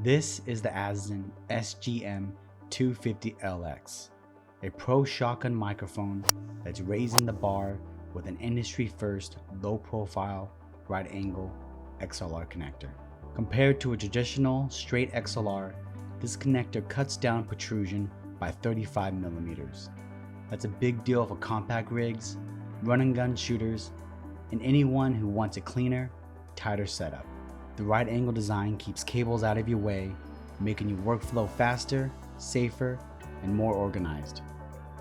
This is the Azden SGM-250LX, a pro shotgun microphone that's raising the bar with an industry-first low-profile, right-angle XLR connector. Compared to a traditional straight XLR, this connector cuts down protrusion by 35 millimeters. That's a big deal for compact rigs, run-and-gun shooters, and anyone who wants a cleaner, tighter setup. The right angle design keeps cables out of your way, making your workflow faster, safer, and more organized.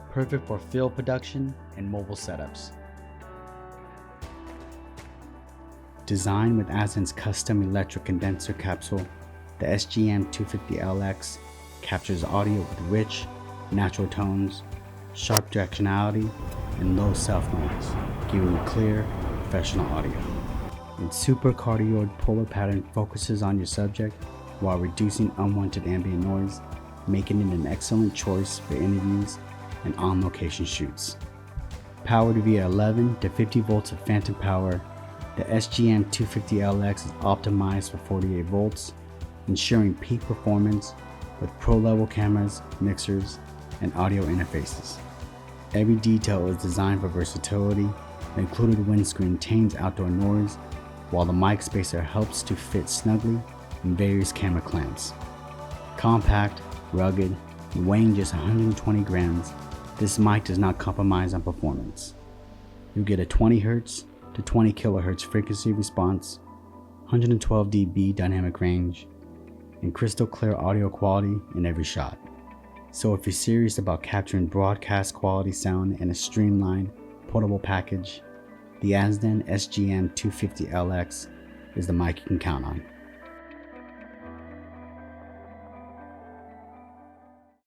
Perfect for field production and mobile setups. Designed with Azden's custom electret condenser capsule, the SGM-250LX captures audio with rich, natural tones, sharp directionality, and low self-noise, giving you clear, professional audio. Its super-cardioid polar pattern focuses on your subject while reducing unwanted ambient noise, making it an excellent choice for interviews and on-location shoots. Powered via 11 to 50 volts of phantom power, the SGM-250LX is optimized for 48 volts, ensuring peak performance with pro-level cameras, mixers, and audio interfaces. Every detail is designed for versatility. The included windscreen tames outdoor noise, while the mic spacer helps to fit snugly in various camera clamps. Compact, rugged, and weighing just 120 grams, this mic does not compromise on performance. You'll get a 20 Hz to 20 kHz frequency response, 112 dB dynamic range, and crystal clear audio quality in every shot. So if you're serious about capturing broadcast quality sound in a streamlined, portable package, the Azden SGM-250LX is the mic you can count on.